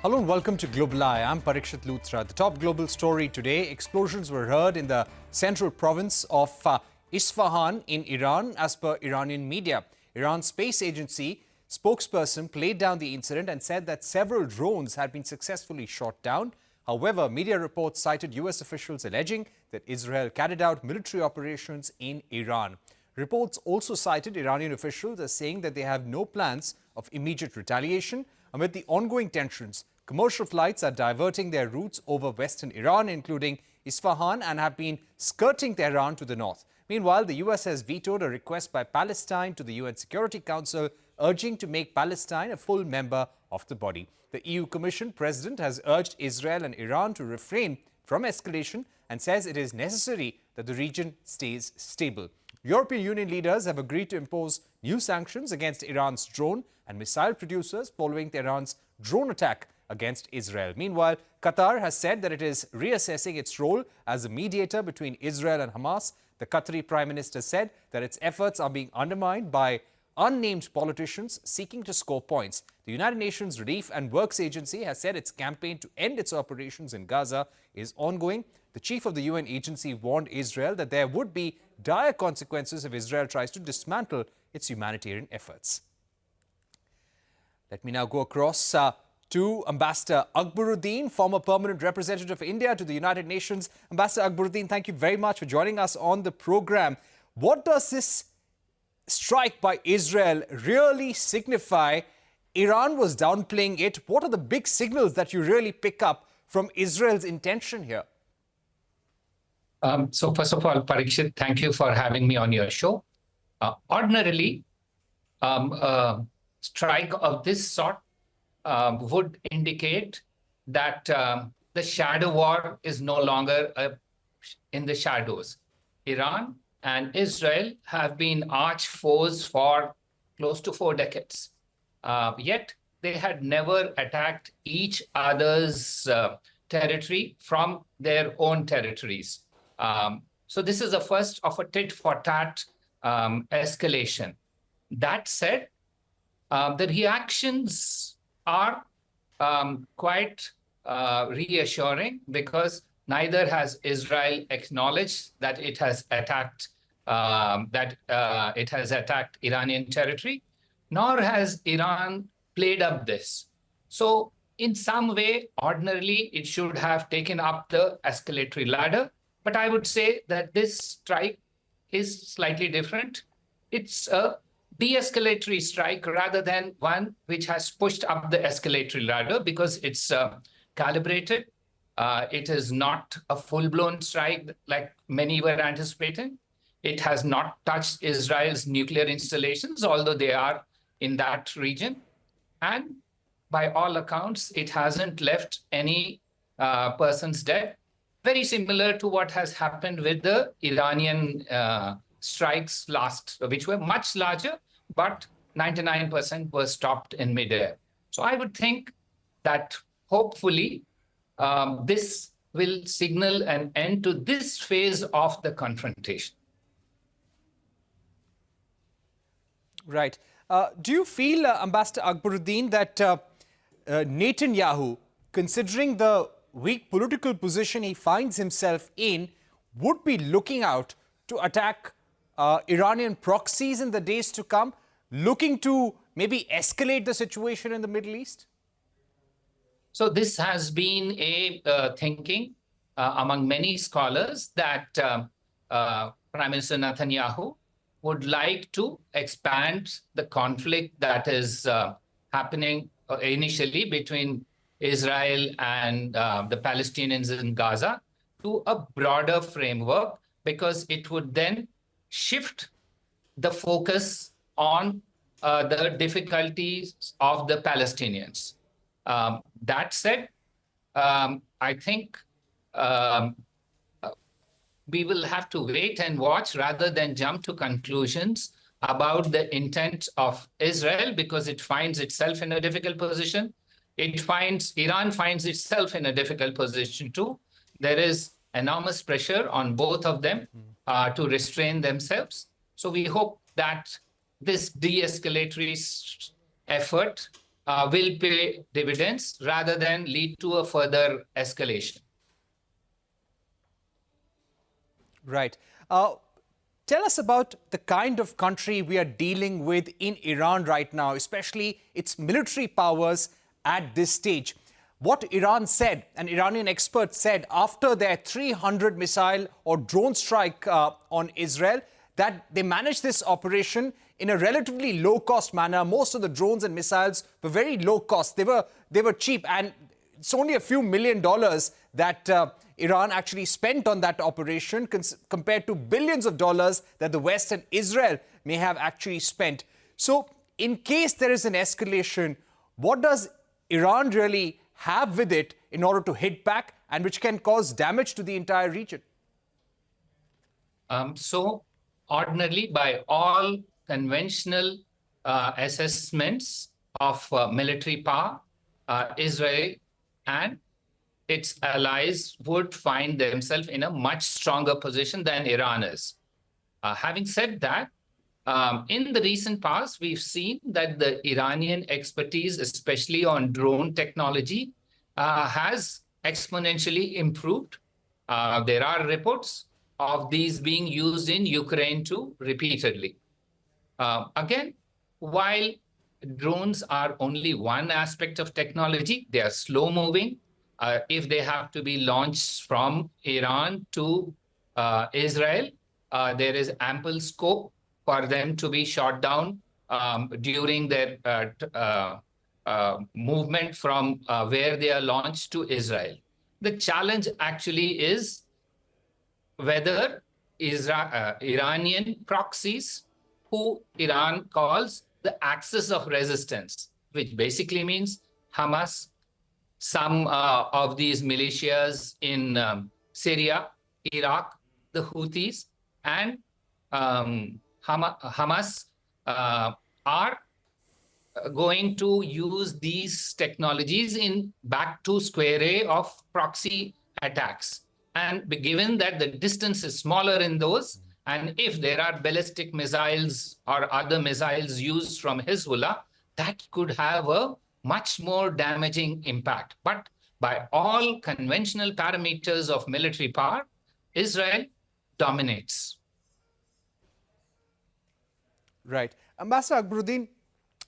Hello and welcome to Global Eye. I'm Parikshit Luthra. The top global story today: explosions were heard in the central province of Isfahan in Iran, as per Iranian media. Iran's space agency spokesperson played down the incident and said that several drones had been successfully shot down. However, media reports cited US officials alleging that Israel carried out military operations in Iran. Reports also cited Iranian officials as saying that they have no plans of immediate retaliation. Amid the ongoing tensions, commercial flights are diverting their routes over western Iran, including Isfahan, and have been skirting Tehran to the north. Meanwhile, the US has vetoed a request by Palestine to the UN Security Council urging to make Palestine a full member of the body. The EU Commission President has urged Israel and Iran to refrain from escalation and says it is necessary that the region stays stable. European Union leaders have agreed to impose new sanctions against Iran's drone and missile producers following Tehran's drone attack against Israel. Meanwhile, Qatar has said that it is reassessing its role as a mediator between Israel and Hamas. The Qatari Prime Minister said that its efforts are being undermined by unnamed politicians seeking to score points. The United Nations Relief and Works Agency has said its campaign to end its operations in Gaza is ongoing. The chief of the UN agency warned Israel that there would be dire consequences if Israel tries to dismantle its humanitarian efforts. Let me now go across to Ambassador Akbaruddin, former permanent representative of India to the United Nations. Ambassador Akbaruddin, thank you very much for joining us on the program. What does this strike by Israel really signify? Iran was downplaying it. What are the big signals that you really pick up from Israel's intention here? So first of all, Parikshit, thank you for having me on your show. Ordinarily, a strike of this sort would indicate that the shadow war is no longer in the shadows. Iran and Israel have been arch foes for close to 4 decades. Yet they had never attacked each other's territory from their own territories. So this is the first of a tit-for-tat escalation. That said, the reactions are quite reassuring, because neither has Israel acknowledged that it has attacked Iranian territory, nor has Iran played up this. So in some way, ordinarily, it should have taken up the escalatory ladder. But I would say that this strike is slightly different. It's a de-escalatory strike rather than one which has pushed up the escalatory ladder, because it's calibrated. It is not a full-blown strike like many were anticipating. It has not touched Israel's nuclear installations, although they are in that region. And by all accounts, it hasn't left any persons dead. Very similar to what has happened with the Iranian strikes which were much larger, but 99% were stopped in midair. So I would think that hopefully this will signal an end to this phase of the confrontation. Right. Do you feel, Ambassador Akbaruddin, that Netanyahu, considering the weak political position he finds himself in, would be looking out to attack Iranian proxies in the days to come, looking to maybe escalate the situation in the Middle East? So this has been a thinking among many scholars that Prime Minister Netanyahu would like to expand the conflict that is happening initially between Israel and the Palestinians in Gaza to a broader framework, because it would then shift the focus on the difficulties of the Palestinians. That said, I think we will have to wait and watch rather than jump to conclusions about the intent of Israel, because it finds itself in a difficult position. Iran finds itself in a difficult position too. There is enormous pressure on both of them to restrain themselves. So we hope that this de-escalatory effort will pay dividends rather than lead to a further escalation. Right. Tell us about the kind of country we are dealing with in Iran right now, especially its military powers at this stage. What Iran said, an Iranian expert said, after their 300 missile or drone strike on Israel, that they managed this operation in a relatively low-cost manner. Most of the drones and missiles were very low cost. They were cheap, and it's only a few $1 million that Iran actually spent on that operation compared to billions of dollars that the West and Israel may have actually spent. So in case there is an escalation, what does Iran really have with it in order to hit back, and which can cause damage to the entire region? So ordinarily, by all conventional assessments of military power, Israel and its allies would find themselves in a much stronger position than Iran is. Having said that, in the recent past, we've seen that the Iranian expertise, especially on drone technology, has exponentially improved. There are reports of these being used in Ukraine too, repeatedly. Again, while drones are only one aspect of technology, they are slow moving. If they have to be launched from Iran to Israel, there is ample scope for them to be shot down during their movement from where they are launched to Israel. The challenge actually is whether Iranian proxies, who Iran calls the axis of resistance, which basically means Hamas, some of these militias in Syria, Iraq, the Houthis, and Hamas are going to use these technologies in back to square A of proxy attacks. And given that the distance is smaller in those, and if there are ballistic missiles or other missiles used from Hezbollah, that could have a much more damaging impact. But by all conventional parameters of military power, Israel dominates. Right. Ambassador Akbaruddin,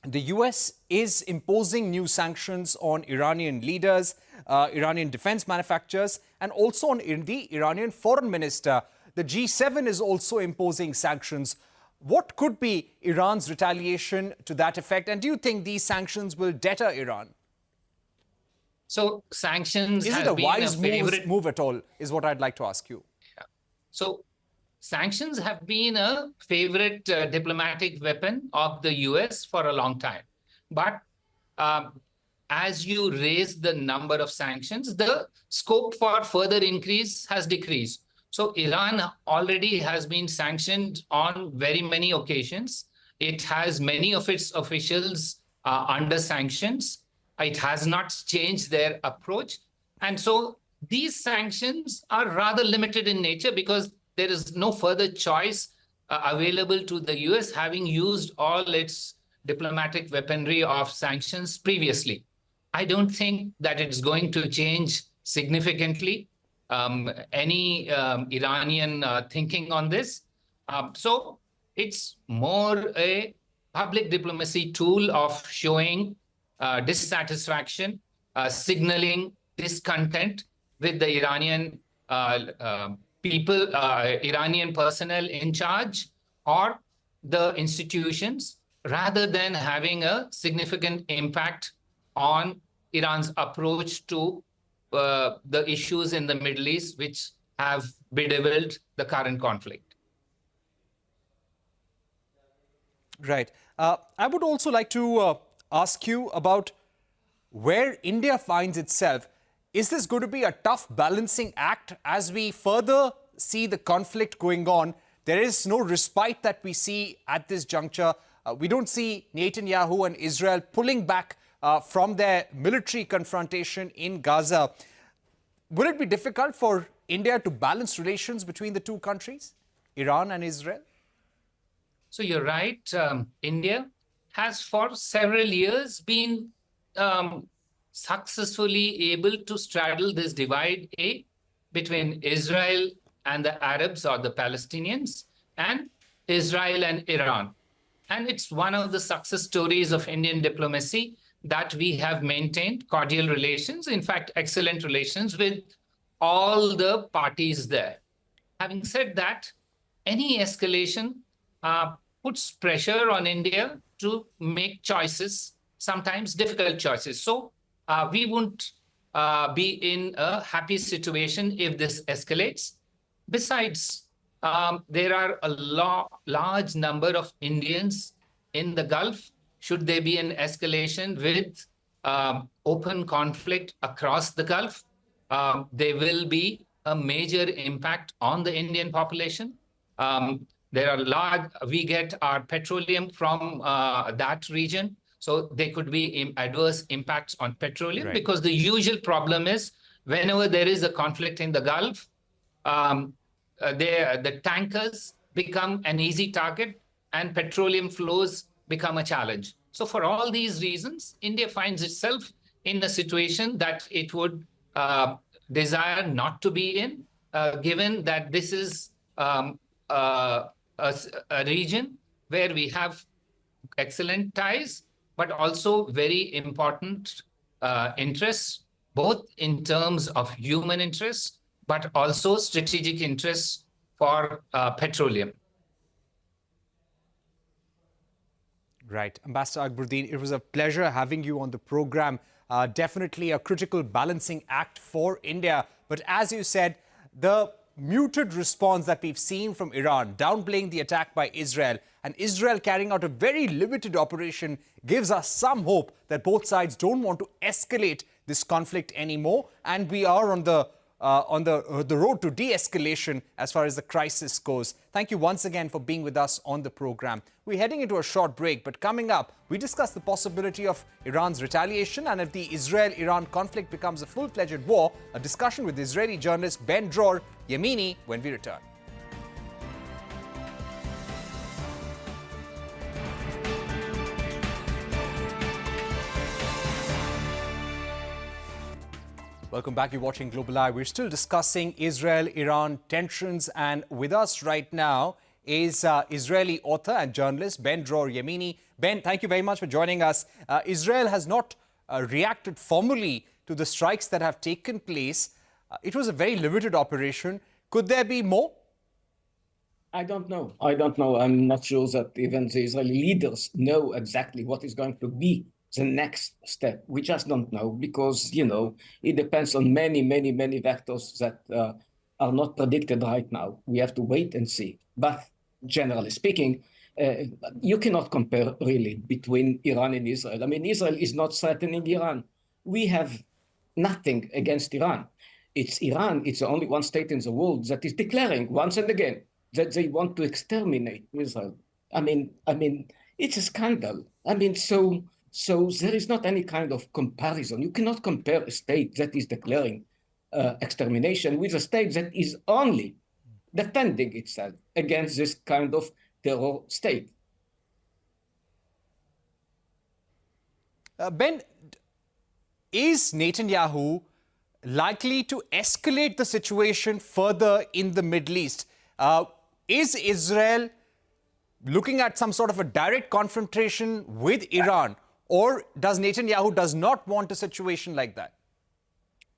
the US is imposing new sanctions on Iranian leaders, Iranian defense manufacturers, and also on the Iranian foreign minister. The G7 is also imposing sanctions. What could be Iran's retaliation to that effect? And do you think these sanctions will deter Iran? So sanctions is it a wise move at all, is what I'd like to ask you. Yeah. So sanctions have been a favorite diplomatic weapon of the US for a long time. But as you raise the number of sanctions, the scope for further increase has decreased. So Iran already has been sanctioned on very many occasions. It has many of its officials under sanctions. It has not changed their approach. And so these sanctions are rather limited in nature because there is no further choice available to the US, having used all its diplomatic weaponry of sanctions previously. I don't think that it's going to change significantly any Iranian thinking on this. So it's more a public diplomacy tool of showing dissatisfaction, signaling discontent with the Iranian people, Iranian personnel in charge or the institutions, rather than having a significant impact on Iran's approach to the issues in the Middle East, which have bedeviled the current conflict. Right. I would also like to ask you about where India finds itself. Is this going to be a tough balancing act as we further see the conflict going on? There is no respite that we see at this juncture. We don't see Netanyahu and Israel pulling back from their military confrontation in Gaza. Will it be difficult for India to balance relations between the two countries, Iran and Israel? So you're right. India has for several years been successfully able to straddle this divide, between Israel and the Arabs or the Palestinians, and Israel and Iran. And it's one of the success stories of Indian diplomacy that we have maintained cordial relations, in fact, excellent relations with all the parties there. Having said that, any escalation puts pressure on India to make choices, sometimes difficult choices. So we won't be in a happy situation if this escalates. Besides, there are a large number of Indians in the Gulf. Should there be an escalation with open conflict across the Gulf, there will be a major impact on the Indian population. There are we get our petroleum from that region. So there could be adverse impacts on petroleum, because the usual problem is whenever there is a conflict in the Gulf, the tankers become an easy target and petroleum flows become a challenge. So for all these reasons, India finds itself in a situation that it would desire not to be in, given that this is a region where we have excellent ties, but also very important interests, both in terms of human interests, but also strategic interests for petroleum. Right. Ambassador Akbaruddin, it was a pleasure having you on the program. Definitely a critical balancing act for India. But as you said, the muted response that we've seen from Iran, downplaying the attack by Israel, and Israel carrying out a very limited operation, gives us some hope that both sides don't want to escalate this conflict anymore. And we are on the road to de-escalation as far as the crisis goes. Thank you once again for being with us on the program. We're heading into a short break, but coming up, we discuss the possibility of Iran's retaliation and if the Israel-Iran conflict becomes a full-fledged war, a discussion with Israeli journalist Ben-Dror Yemini when we return. Welcome back. You're watching Global Eye. We're still discussing Israel-Iran tensions, and with us right now is Israeli author and journalist Ben-Dror Yemini. Ben, thank you very much for joining us. Israel has not reacted formally to the strikes that have taken place. It was a very limited operation. Could there be more? I don't know. I'm not sure that even the Israeli leaders know exactly what is going to be the next step. We just don't know because, it depends on many vectors that are not predicted right now. We have to wait and see. But generally speaking, you cannot compare really between Iran and Israel. I mean, Israel is not threatening Iran. We have nothing against Iran. It's Iran. It's the only one state in the world that is declaring once and again that they want to exterminate Israel. I mean, it's a scandal. So there is not any kind of comparison. You cannot compare a state that is declaring extermination with a state that is only defending itself against this kind of terror state. Ben, is Netanyahu likely to escalate the situation further in the Middle East? Is Israel looking at some sort of a direct confrontation with Iran? Or does Netanyahu not want a situation like that?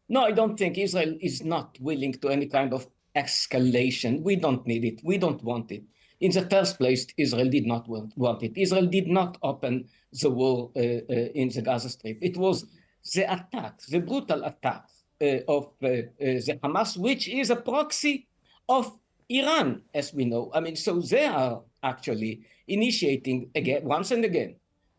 No, I don't think Israel is not willing to any kind of escalation. We don't need it. We don't want it. In the first place, Israel did not want it. Israel did not open the war in the Gaza Strip. It was the attack, the brutal attack of the Hamas, which is a proxy of Iran, as we know. I mean, so they are actually initiating again, once and again,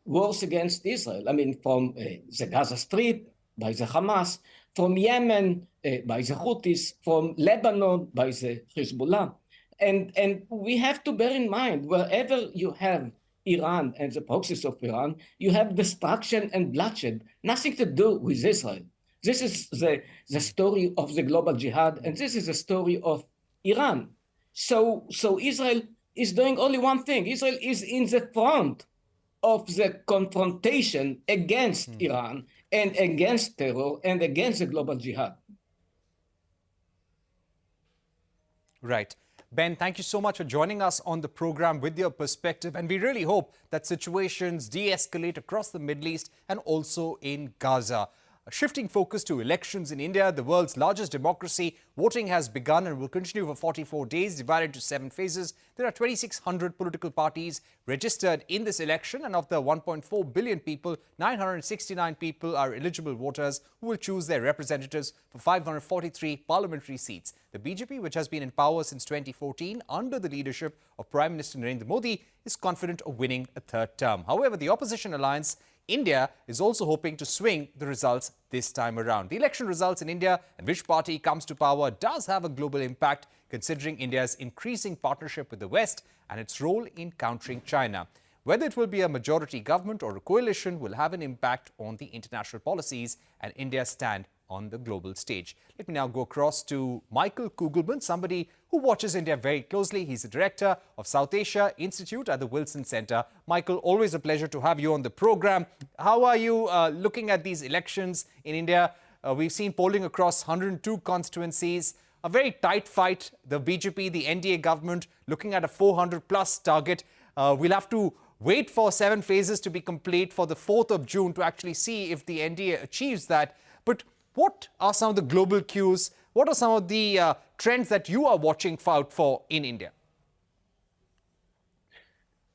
wars against Israel. I mean, from the Gaza Strip by the Hamas, from Yemen by the Houthis, from Lebanon by the Hezbollah. And we have to bear in mind, wherever you have Iran and the proxies of Iran, you have destruction and bloodshed, nothing to do with Israel. This is the story of the global jihad, and this is the story of Iran. So Israel is doing only one thing. Israel is in the front of the confrontation against Iran and against terror and against the global jihad. Right. Ben, thank you so much for joining us on the program with your perspective. And we really hope that situations de-escalate across the Middle East and also in Gaza. Shifting focus to elections in India, the world's largest democracy, voting has begun and will continue for 44 days, divided into 7 phases. There are 2,600 political parties registered in this election, and of the 1.4 billion people, 969 people are eligible voters who will choose their representatives for 543 parliamentary seats. The BJP, which has been in power since 2014 under the leadership of Prime Minister Narendra Modi, is confident of winning a third term. However, the opposition alliance India is also hoping to swing the results this time around. The election results in India and which party comes to power does have a global impact, considering India's increasing partnership with the West and its role in countering China. Whether it will be a majority government or a coalition will have an impact on the international policies and India's stand on the global stage. Let me now go across to Michael Kugelman, somebody who watches India very closely. He's the director of South Asia Institute at the Wilson Center. Michael, always a pleasure to have you on the program. How are you looking at these elections in India? We've seen polling across 102 constituencies, a very tight fight. The BJP, the NDA government, looking at a 400-plus target. We'll have to wait for 7 phases to be complete for the 4th of June to actually see if the NDA achieves that. But what are some of the global cues? What are some of the trends that you are watching out for in India?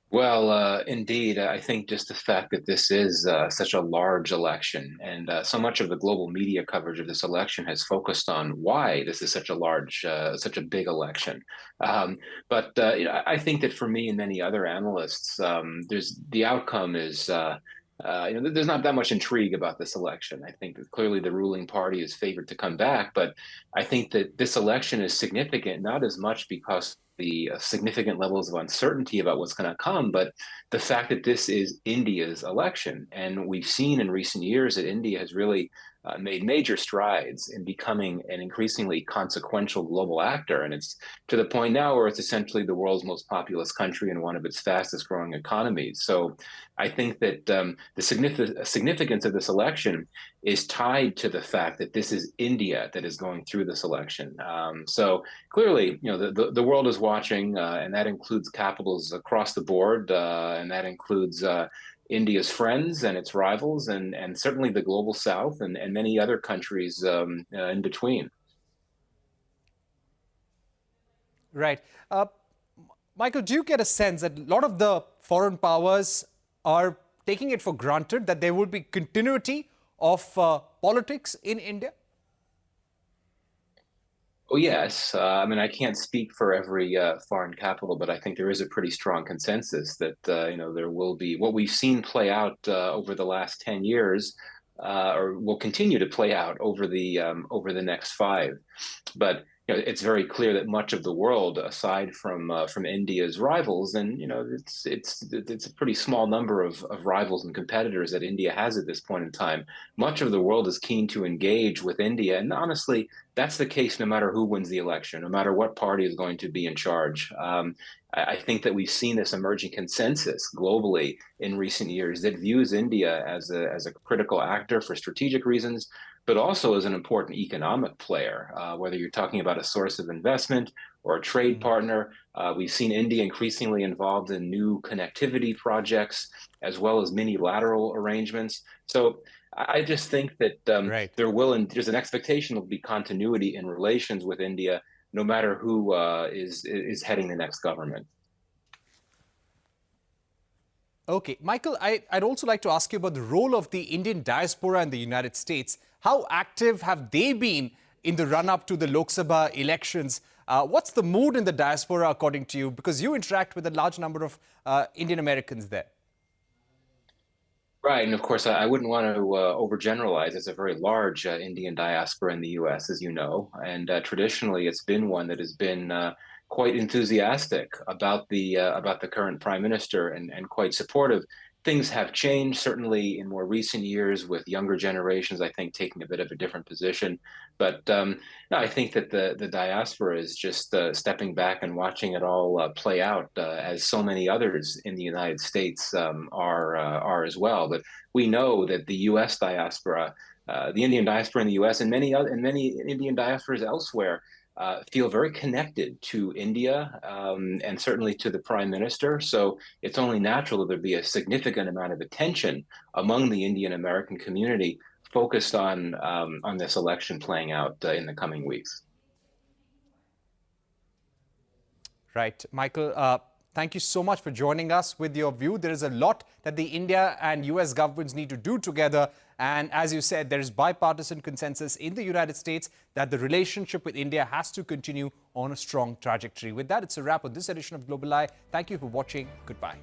Well, indeed, I think just the fact that this is such a large election and so much of the global media coverage of this election has focused on why this is such a large, such a big election. But I think that for me and many other analysts, the outcome is there's not that much intrigue about this election. I think that clearly the ruling party is favored to come back, but I think that this election is significant, not as much because the significant levels of uncertainty about what's going to come, but the fact that this is India's election. And we've seen in recent years that India has really made major strides in becoming an increasingly consequential global actor. And it's to the point now where it's essentially the world's most populous country and one of its fastest growing economies. So I think that the significance of this election is tied to the fact that this is India that is going through this election. So clearly, the world is watching, and that includes capitals across the board, and that includes India's friends and its rivals, and certainly the global South and many other countries in between. Right. Michael, do you get a sense that a lot of the foreign powers are taking it for granted that there will be continuity of politics in India? Oh, yes. I mean, I can't speak for every foreign capital, but I think there is a pretty strong consensus that, there will be what we've seen play out over the last 10 years or will continue to play out over the next 5. But it's very clear that much of the world, aside from India's rivals, and it's a pretty small number of rivals and competitors that India has at this point in time. Much of the world is keen to engage with India, and honestly, that's the case no matter who wins the election, no matter what party is going to be in charge. I think that we've seen this emerging consensus globally in recent years that views India as a critical actor for strategic reasons, but also as an important economic player, whether you're talking about a source of investment or a trade partner. We've seen India increasingly involved in new connectivity projects, as well as mini-lateral arrangements. So I just think that there's an expectation there'll be continuity in relations with India, no matter who is heading the next government. Okay, Michael, I'd also like to ask you about the role of the Indian diaspora in the United States. How active have they been in the run-up to the Lok Sabha elections? What's the mood in the diaspora, according to you? Because you interact with a large number of Indian Americans there. Right, and of course, I wouldn't want to overgeneralize. It's a very large Indian diaspora in the U.S., as you know, and traditionally, it's been one that has been quite enthusiastic about the current prime minister and quite supportive. things have changed, certainly in more recent years, with younger generations, I think, taking a bit of a different position. But no, I think that the diaspora is just stepping back and watching it all play out, as so many others in the United States are as well. But we know that the U.S. diaspora, the Indian diaspora in the U.S., and many Indian diasporas elsewhere, feel very connected to India, and certainly to the Prime Minister. So it's only natural that there be a significant amount of attention among the Indian American community focused on this election playing out in the coming weeks. Right. Michael, thank you so much for joining us with your view. There is a lot that the India and US governments need to do together. And as you said, there is bipartisan consensus in the United States that the relationship with India has to continue on a strong trajectory. With that, it's a wrap on this edition of Global Eye. Thank you for watching. Goodbye.